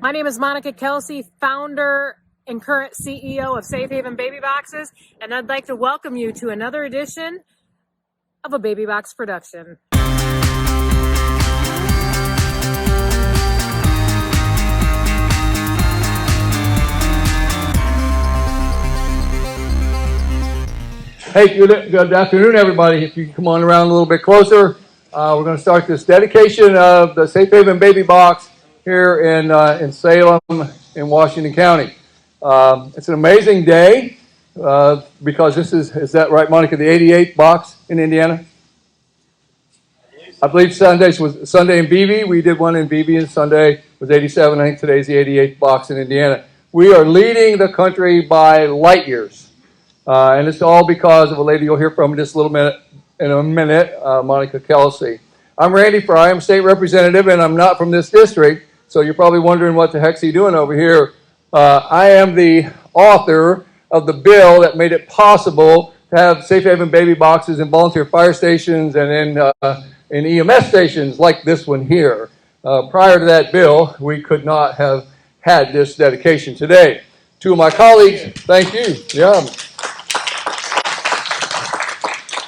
My name is Monica Kelsey, founder and current CEO of Safe Haven Baby Boxes, and I'd like to welcome you to another edition of a Baby Box production. Hey, good afternoon, everybody. If you can come on around a little bit closer, we're going to start this dedication of the Safe Haven Baby Box here in Salem in Washington County. It's an amazing day because this is that right, Monica, the 88th box in Indiana? I believe Sunday in Beebe. We did one in Beebe, and Sunday was 87. I think today's the 88th box in Indiana. We are leading the country by light years. And it's all because of a lady you'll hear from in just a minute, Monica Kelsey. I'm Randy Fry. I'm state representative, and I'm not from this district, so you're probably wondering what the heck's he doing over here. I am the author of the bill that made it possible to have Safe Haven Baby Boxes in volunteer fire stations and in EMS stations like this one here. Prior to that bill, we could not have had this dedication today. Two of my colleagues, thank you. Yeah.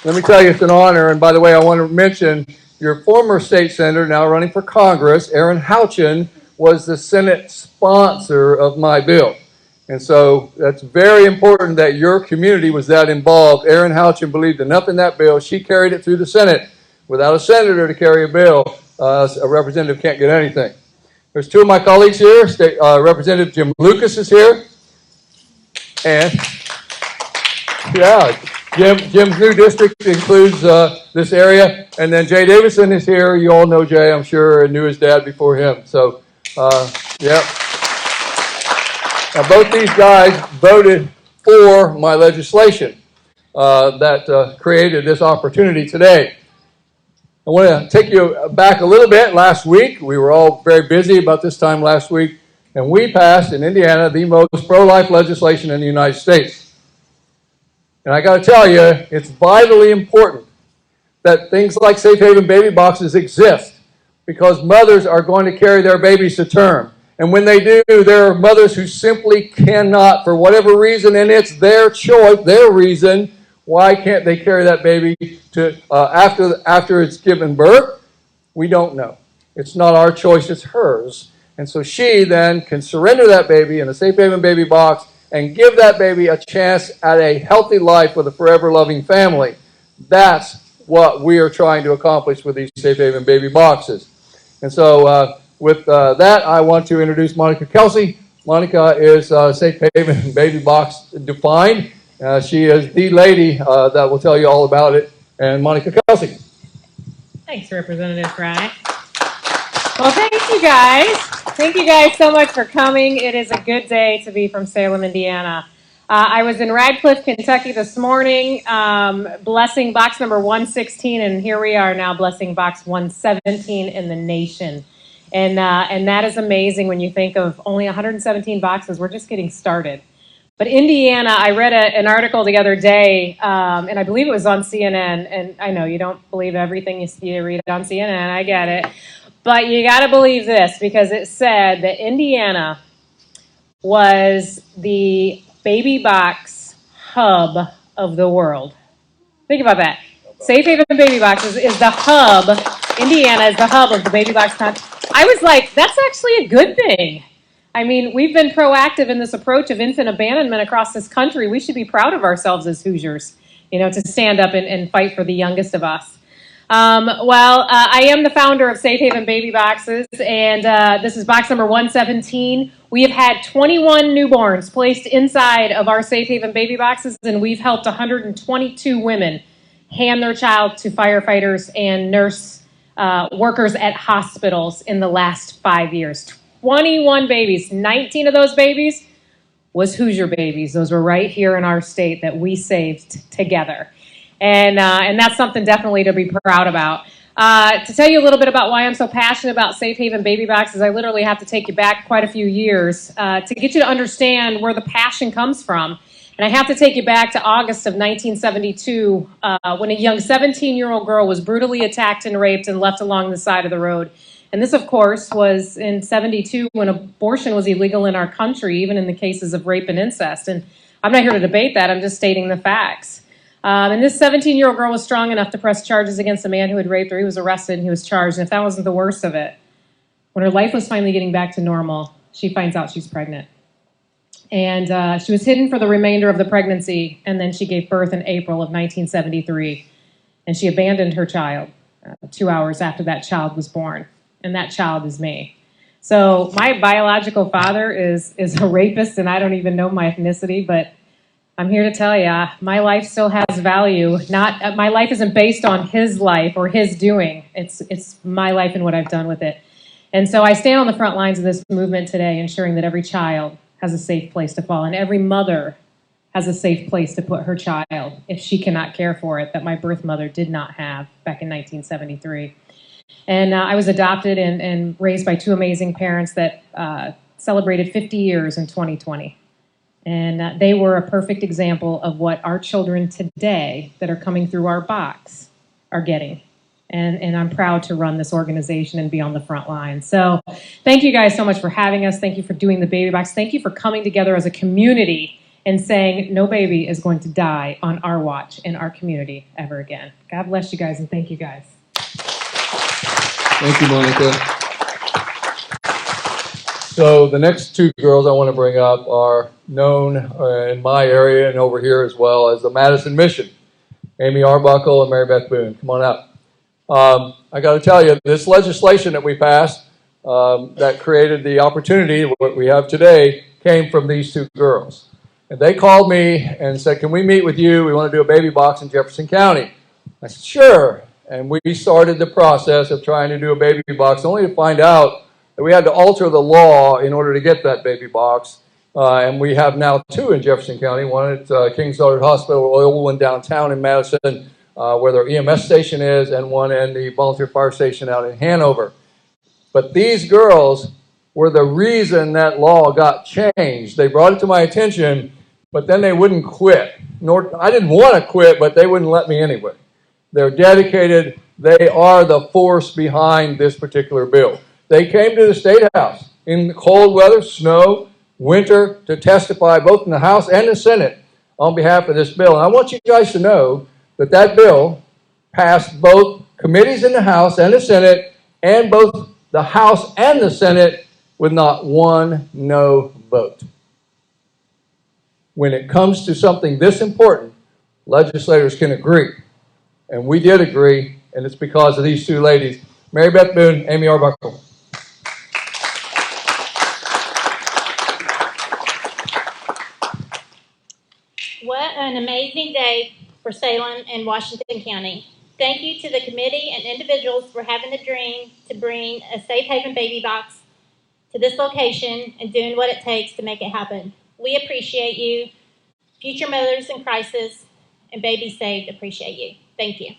Let me tell you, it's an honor. And by the way, I want to mention your former state senator, now running for Congress, Aaron Houchin, was the Senate sponsor of my bill. And so that's very important that your community was that involved. Aaron Houchin believed enough in that bill. She carried it through the Senate. Without a senator to carry a bill, a representative can't get anything. There's two of my colleagues here. Representative Jim Lucas is here. And, yeah. Jim's new district includes this area, and then Jay Davison is here. You all know Jay, I'm sure, and knew his dad before him. So, yeah. Now, both these guys voted for my legislation that created this opportunity today. I want to take you back a little bit. Last week, we were all very busy about this time last week, and we passed in Indiana the most pro-life legislation in the United States. And I got to tell you, it's vitally important that things like Safe Haven Baby Boxes exist because mothers are going to carry their babies to term. And when they do, there are mothers who simply cannot, for whatever reason, and it's their choice, their reason, why can't they carry that baby to after it's given birth? We don't know. It's not our choice, it's hers. And so she then can surrender that baby in a Safe Haven Baby Box and give that baby a chance at a healthy life with a forever loving family. That's what we are trying to accomplish with these Safe Haven Baby Boxes. And so with that, I want to introduce Monica Kelsey. Monica is Safe Haven Baby Box defined. She is the lady that will tell you all about it. And Monica Kelsey. Thanks, Representative Fry. Well, thank you guys. Thank you guys so much for coming. It is a good day to be from Salem, Indiana. I was in Radcliffe, Kentucky this morning, blessing box number 116, and here we are now blessing box 117 in the nation. And that is amazing when you think of only 117 boxes. We're just getting started. But Indiana, I read an article the other day, and I believe it was on CNN, and I know you don't believe everything you read on CNN, I get it. But you got to believe this because it said that Indiana was the baby box hub of the world. Think about that. Safe Haven Baby Boxes is the hub. Indiana is the hub of the baby box country. I was like, that's actually a good thing. I mean, we've been proactive in this approach of infant abandonment across this country. We should be proud of ourselves as Hoosiers, to stand up and fight for the youngest of us. I am the founder of Safe Haven Baby Boxes, and this is box number 117. We have had 21 newborns placed inside of our Safe Haven Baby Boxes, and we've helped 122 women hand their child to firefighters and nurse workers at hospitals in the last 5 years. 21 babies. 19 of those babies was Hoosier babies. Those were right here in our state that we saved together. And that's something definitely to be proud about. To tell you a little bit about why I'm so passionate about Safe Haven Baby Boxes, I literally have to take you back quite a few years to get you to understand where the passion comes from. And I have to take you back to August of 1972 when a young 17-year-old girl was brutally attacked and raped and left along the side of the road And this, of course, was in 72 when abortion was illegal in our country, even in the cases of rape and incest. And I'm not here to debate that. I'm just stating the facts. And this 17-year-old girl was strong enough to press charges against a man who had raped her. He was arrested and he was charged. And if that wasn't the worst of it, when her life was finally getting back to normal, she finds out she's pregnant. And she was hidden for the remainder of the pregnancy, and then she gave birth in April of 1973. And she abandoned her child 2 hours after that child was born. And that child is me. So my biological father is a rapist, and I don't even know my ethnicity, but I'm here to tell you, my life still has value. My life isn't based on his life or his doing. It's my life and what I've done with it. And so I stand on the front lines of this movement today, ensuring that every child has a safe place to fall, and every mother has a safe place to put her child if she cannot care for it, that my birth mother did not have back in 1973. And I was adopted and raised by two amazing parents that celebrated 50 years in 2020. And they were a perfect example of what our children today that are coming through our box are getting. And I'm proud to run this organization and be on the front line. So thank you guys so much for having us. Thank you for doing the baby box. Thank you for coming together as a community and saying no baby is going to die on our watch in our community ever again. God bless you guys, and thank you guys. Thank you, Monica. So the next two girls I want to bring up are known in my area and over here as well as the Madison Mission. Amy Arbuckle and Mary Beth Boone. Come on up. I got to tell you, this legislation that we passed that created the opportunity, what we have today, came from these two girls. And they called me and said, can we meet with you? We want to do a baby box in Jefferson County. I said, sure. And we started the process of trying to do a baby box, only to find out that we had to alter the law in order to get that baby box. And we have now two in Jefferson County, one at King Goddard Hospital, oil one downtown in Madison, where their EMS station is, and one in the volunteer fire station out in Hanover. But these girls were the reason that law got changed. They brought it to my attention, but then they wouldn't quit. I didn't want to quit, but they wouldn't let me anyway. They're dedicated. They are the force behind this particular bill. They came to the State House in cold weather, snow, winter, to testify both in the House and the Senate on behalf of this bill. And I want you guys to know that that bill passed both committees in the House and the Senate, and both the House and the Senate with not one no vote. When it comes to something this important, legislators can agree. And we did agree, and it's because of these two ladies, Mary Beth Boone, Amy Arbuckle. What an amazing day for Salem and Washington County. Thank you to the committee and individuals for having the dream to bring a safe haven baby box to this location and doing what it takes to make it happen. We appreciate you. Future mothers in crisis and babies saved appreciate you. Thank you.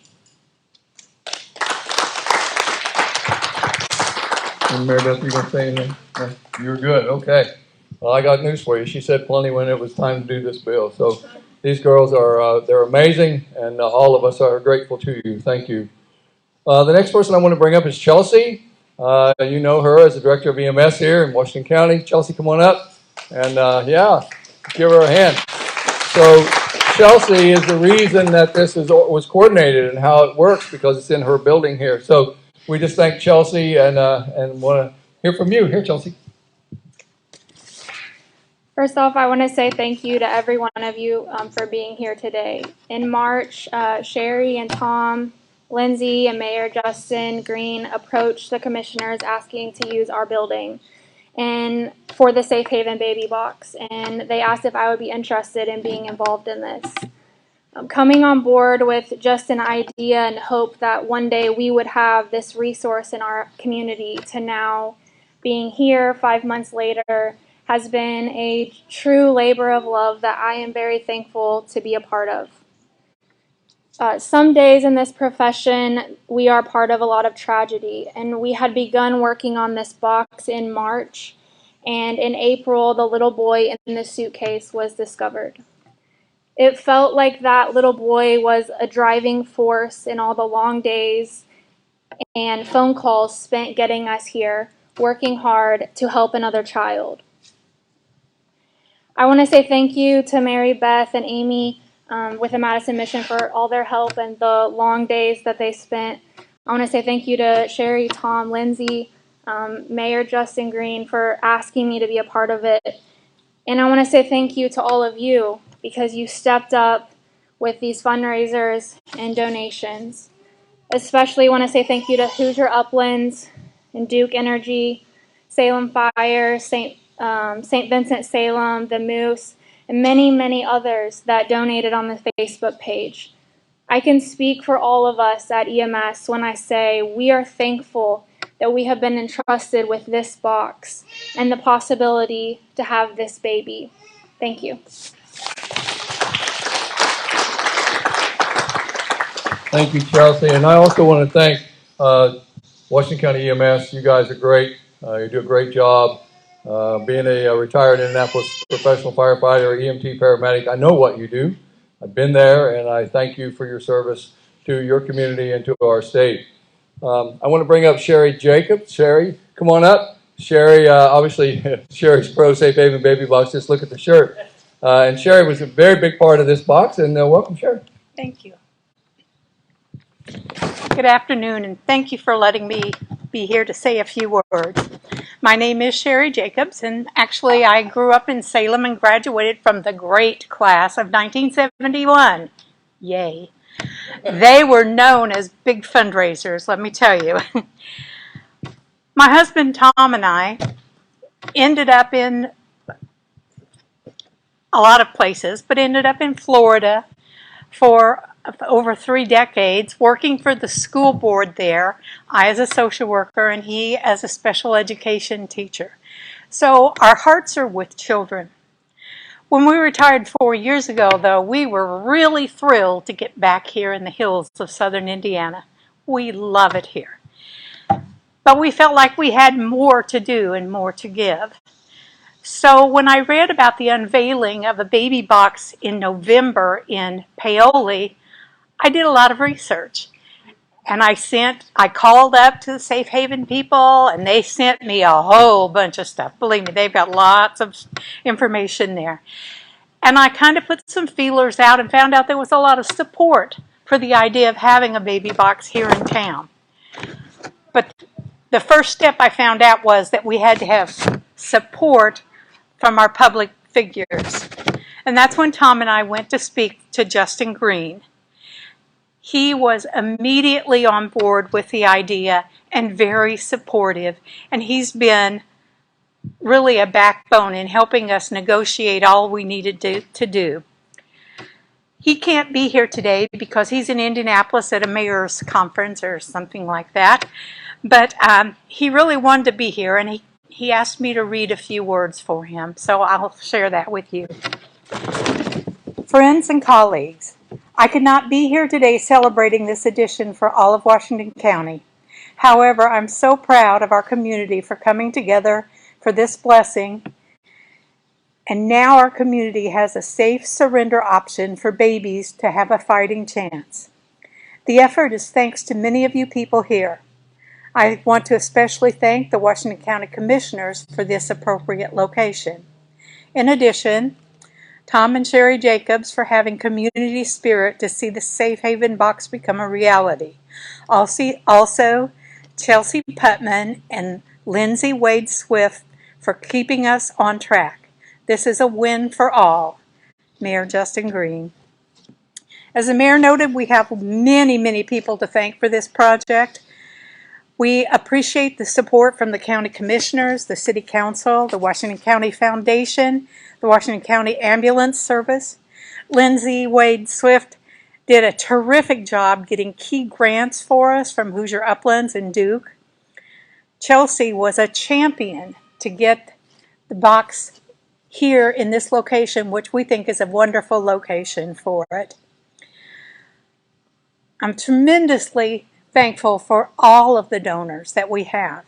And Mary Beth, you going to say anything? No, you're good. Okay. Well, I got news for you. She said plenty when it was time to do this bill. So these girls are they're amazing, and all of us are grateful to you. Thank you. The next person I want to bring up is Chelsea. You know her as the director of EMS here in Washington County. Chelsea, come on up. And yeah, give her a hand. So Chelsea is the reason that this was coordinated and how it works, because it's in her building here. So we just thank Chelsea and want to hear from you. Here, Chelsea. First off, I want to say thank you to every one of you for being here today. In March, Sherry and Tom, Lindsay and Mayor Justin Green approached the commissioners asking to use our building and for the Safe Haven Baby Box, and they asked if I would be interested in being involved in this. Coming on board with just an idea and hope that one day we would have this resource in our community, to now being here 5 months later, has been a true labor of love that I am very thankful to be a part of. Some days in this profession, we are part of a lot of tragedy, and we had begun working on this box in March, and in April, the little boy in the suitcase was discovered. It felt like that little boy was a driving force in all the long days and phone calls spent getting us here, working hard to help another child. I want to say thank you to Mary Beth and Amy with the Madison Mission for all their help and the long days that they spent. I want to say thank you to Sherry, Tom, Lindsay, Mayor Justin Green for asking me to be a part of it. And I want to say thank you to all of you because you stepped up with these fundraisers and donations. Especially want to say thank you to Hoosier Uplands and Duke Energy, Salem Fire, St. Vincent Salem, the Moose, and many, many others that donated on the Facebook page. I can speak for all of us at EMS when I say we are thankful that we have been entrusted with this box and the possibility to have this baby. Thank you. Thank you, Chelsea. And I also want to thank Washington County EMS. You guys are great. You do a great job. Being a retired Indianapolis professional firefighter, EMT paramedic, I know what you do. I've been there, and I thank you for your service to your community and to our state. I want to bring up Sherry Jacobs. Sherry, come on up. Sherry, obviously, Sherry's pro Safe Haven Baby Box. Just look at the shirt. And Sherry was a very big part of this box, and welcome, Sherry. Thank you. Good afternoon, and thank you for letting me be here to say a few words. My name is Sherry Jacobs, and actually I grew up in Salem and graduated from the great class of 1971. Yay. They were known as big fundraisers, let me tell you. My husband Tom and I ended up in a lot of places, but ended up in Florida for over 3 decades, working for the school board there, I as a social worker and he as a special education teacher. So our hearts are with children. When we retired 4 years ago, though, we were really thrilled to get back here in the hills of southern Indiana. We love it here. But we felt like we had more to do and more to give. So when I read about the unveiling of a baby box in November in Paoli, I did a lot of research. And I called up to the Safe Haven people, and they sent me a whole bunch of stuff. Believe me, they've got lots of information there. And I kind of put some feelers out and found out there was a lot of support for the idea of having a baby box here in town. But the first step I found out was that we had to have support from our public figures. And that's when Tom and I went to speak to Justin Green. He was immediately on board with the idea and very supportive. And he's been really a backbone in helping us negotiate all we needed to do. He can't be here today because he's in Indianapolis at a mayor's conference or something like that. But he really wanted to be here, and he asked me to read a few words for him. So I'll share that with you. Friends and colleagues, I could not be here today celebrating this edition for all of Washington County. However, I'm so proud of our community for coming together for this blessing. And now our community has a safe surrender option for babies to have a fighting chance. The effort is thanks to many of you people here. I want to especially thank the Washington County Commissioners for this appropriate location. In addition, Tom and Sherry Jacobs for having community spirit to see the Safe Haven box become a reality. Also, Chelsea Putman and Lindsay Wade Swift for keeping us on track. This is a win for all. Mayor Justin Green. As the mayor noted, we have many, many people to thank for this project. We appreciate the support from the county commissioners, the city council, the Washington County Foundation, the Washington County Ambulance Service. Lindsay Wade Swift did a terrific job getting key grants for us from Hoosier Uplands and Duke. Chelsea was a champion to get the box here in this location, which we think is a wonderful location for it. I'm tremendously thankful for all of the donors that we have.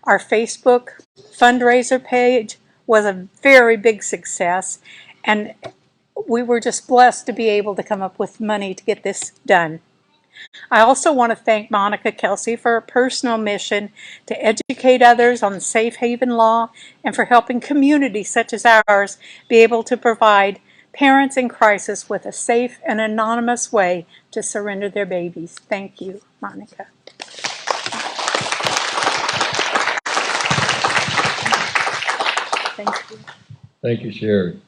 Our Facebook fundraiser page was a very big success, and we were just blessed to be able to come up with money to get this done. I also want to thank Monica Kelsey for her personal mission to educate others on the safe haven law and for helping communities such as ours be able to provide parents in crisis with a safe and anonymous way to surrender their babies. Thank you, Monica. Thank you. Thank you, Sherry.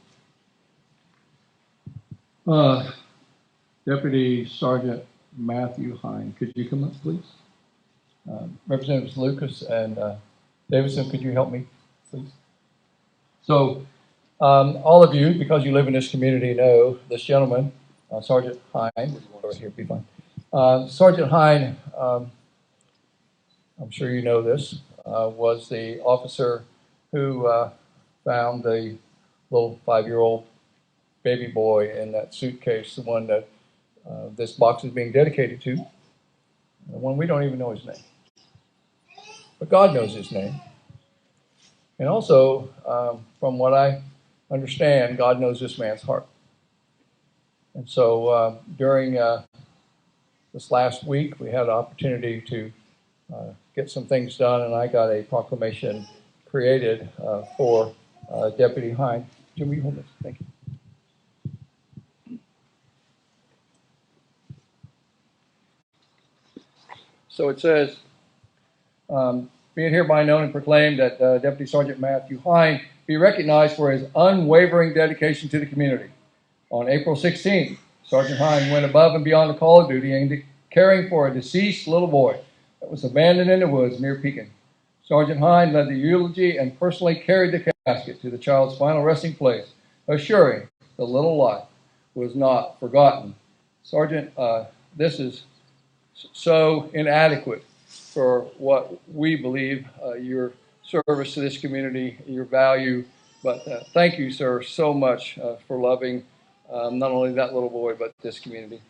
Deputy Sergeant Matthew Hine, could you come up, please? Representatives Lucas and Davidson, could you help me, please? So, all of you, because you live in this community, know this gentleman, Sergeant Hine. Over here, be fine. Sergeant Hine, I'm sure you know this, was the officer who found the little 5-year-old baby boy in that suitcase, the one that this box is being dedicated to, the one we don't even know his name. But God knows his name. And also, from what I understand, God knows this man's heart. And so during this last week, we had an opportunity to get some things done, and I got a proclamation created for Deputy Hine. Jim, will you hold this? Thank you. So it says, being hereby known and proclaimed that Deputy Sergeant Matthew Hine be recognized for his unwavering dedication to the community. On April 16th, Sergeant Hine went above and beyond the call of duty in caring for a deceased little boy that was abandoned in the woods near Pekin. Sergeant Hine led the eulogy and personally carried the casket to the child's final resting place, assuring the little life was not forgotten. Sergeant, this is so inadequate for what we believe your service to this community, your value. But thank you, sir, so much for loving not only that little boy, but this community.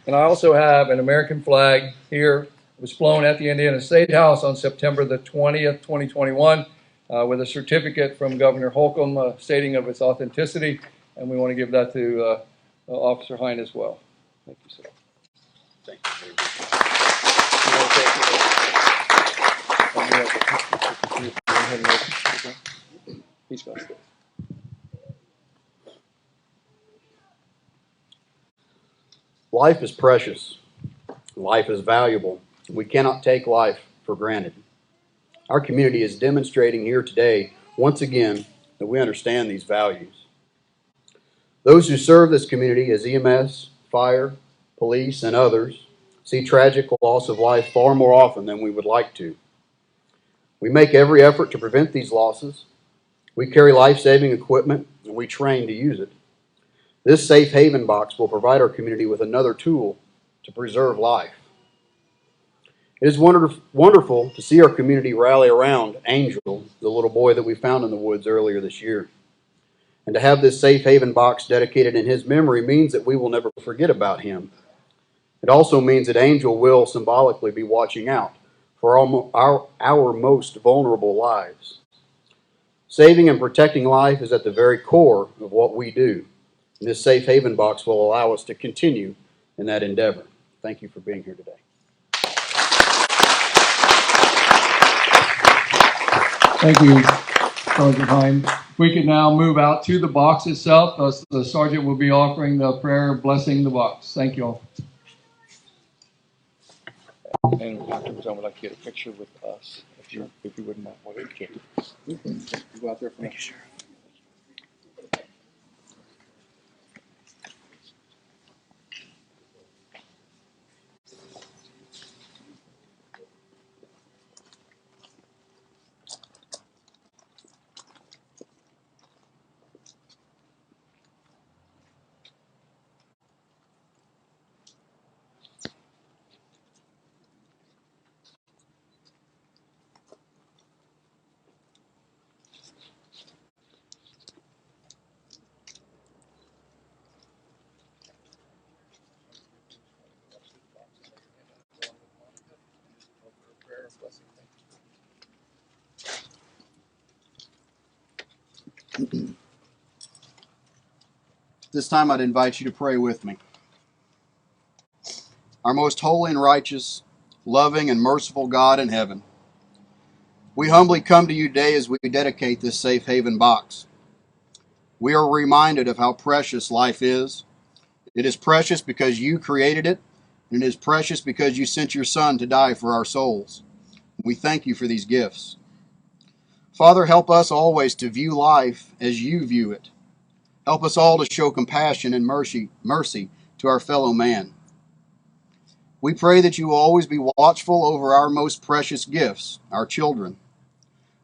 And I also have an American flag here. It was flown at the Indiana State House on September the 20th, 2021, with a certificate from Governor Holcomb stating of its authenticity. And we want to give that to Officer Hine as well. Thank you, sir. Thank you. He's got it. Life is precious. Life is valuable. We cannot take life for granted. Our community is demonstrating here today, once again, that we understand these values. Those who serve this community as EMS, fire, police, and others see tragic loss of life far more often than we would like to. We make every effort to prevent these losses. We carry life-saving equipment, and we train to use it. This safe haven box will provide our community with another tool to preserve life. It is wonderful to see our community rally around Angel, the little boy that we found in the woods earlier this year. And to have this safe haven box dedicated in his memory means that we will never forget about him. It also means that Angel will symbolically be watching out for our most vulnerable lives. Saving and protecting life is at the very core of what we do. And this safe haven box will allow us to continue in that endeavor. Thank you for being here today. Thank you, Sergeant Hine. We can now move out to the box itself. The sergeant will be offering the prayer blessing the box. Thank you all. And afterwards, I would like to get a picture with us, if you wouldn't mind. Well, you can. You go out there for me. Thank you, sir. This time I'd invite you to pray with me. Our most holy and righteous, loving and merciful God in heaven, we humbly come to you today as we dedicate this safe haven box. We are reminded of how precious life is. It is precious because you created it, and it is precious because you sent your Son to die for our souls. We thank you for these gifts. Father, help us always to view life as you view it. Help us all to show compassion and mercy to our fellow man. We pray that you will always be watchful over our most precious gifts, our children.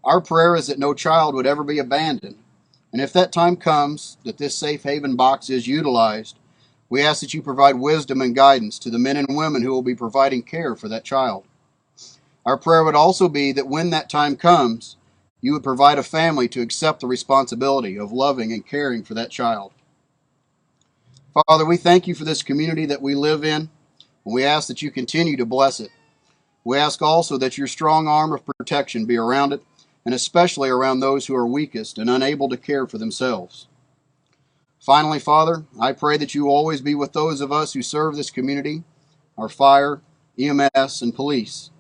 Our prayer is that no child would ever be abandoned. And if that time comes that this safe haven box is utilized, we ask that you provide wisdom and guidance to the men and women who will be providing care for that child. Our prayer would also be that when that time comes, you would provide a family to accept the responsibility of loving and caring for that child. Father, we thank you for this community that we live in, and we ask that you continue to bless it. We ask also that your strong arm of protection be around it, and especially around those who are weakest and unable to care for themselves. Finally, Father, I pray that you always be with those of us who serve this community, our fire, EMS, and police.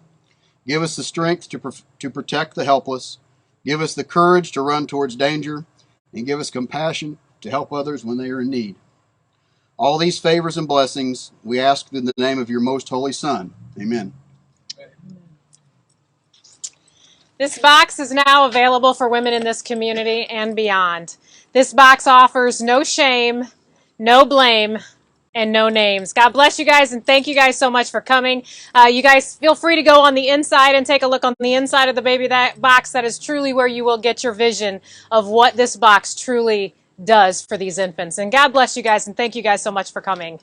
Give us the strength to protect the helpless. Give us the courage to run towards danger, and give us compassion to help others when they are in need. All these favors and blessings we ask in the name of your most holy Son. Amen. This box is now available for women in this community and beyond. This box offers no shame, no blame, and no names. God bless you guys, and thank you guys so much for coming. You guys feel free to go on the inside and take a look on the inside of the baby box. That is truly where you will get your vision of what this box truly does for these infants. And God bless you guys, and thank you guys so much for coming.